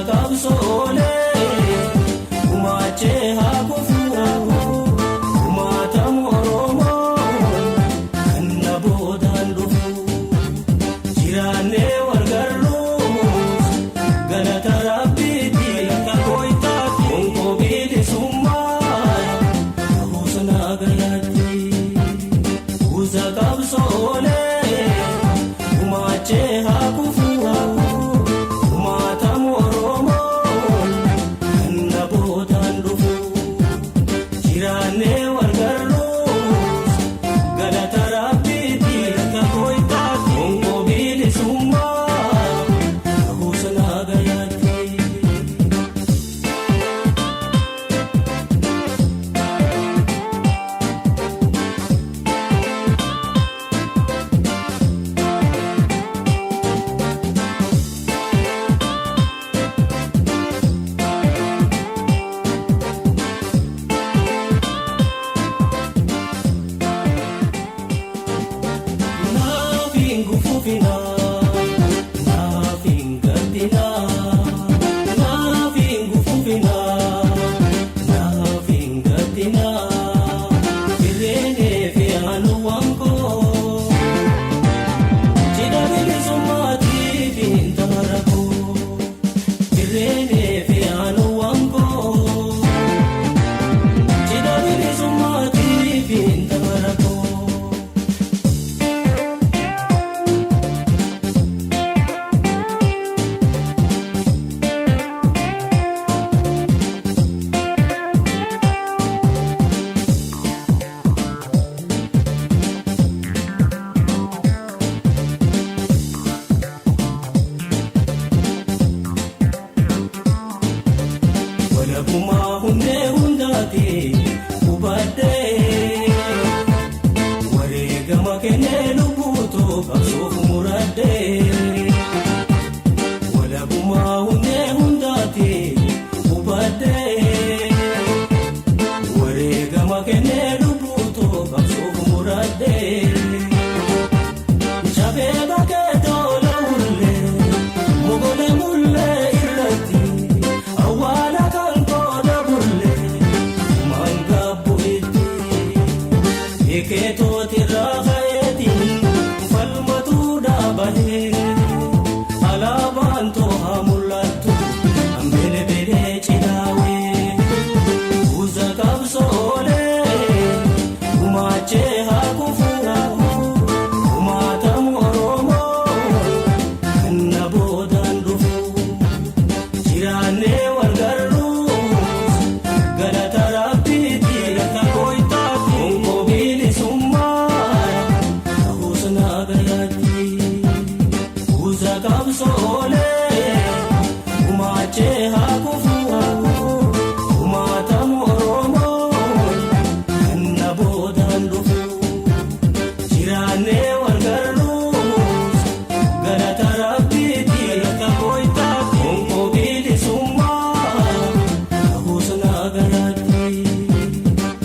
qabsoole gumaachee haa kufu gumaatamu Oromoon kan na boodaan dhufu jiraannee walgarruus galata Rabbiitti akka kooytaatti gonkoo bilisummaa ta'uusa naagayaatti buusa qabsoole gumaachee haa kufu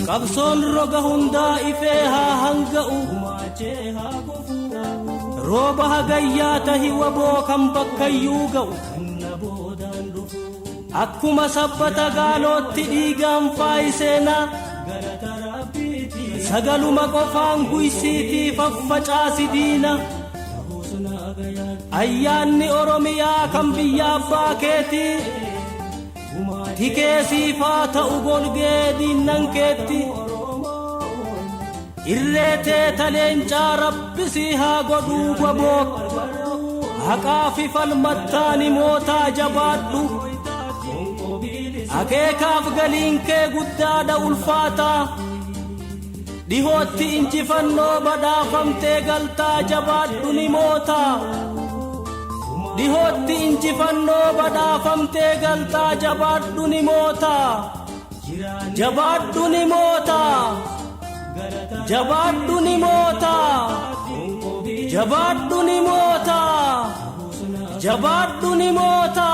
qabsoon roga hundaa ifee haa hanga'u rooba hagayyaa tahi waboo kan bakkayyuu ga'u akkuma sabbata gaalootti dhiigaan faayiseenaa sagaluma qofaan guysiitii faffacaasi diina ayyaanni Oromiyaa kan biyya abbaa keetii tikeesiifaa ta'u golgee diinnan keetti irreetee taleencaa rabbisii haa godhuu gwabook haqaa fi falmattaani mootaa jabaadhu akeekaaf galiin kee guddaadha ulfaataa dhihootti injifannoo badhaafamtee galtaa jabaadhu ni mootaa dhihootti injifannoo badhaafamtee galtaa jabaadhu ni mootaa jabaadhu ni mootaa jabaadhu ni mootaa jabaadhu ni mootaa jabaadhu ni mootaa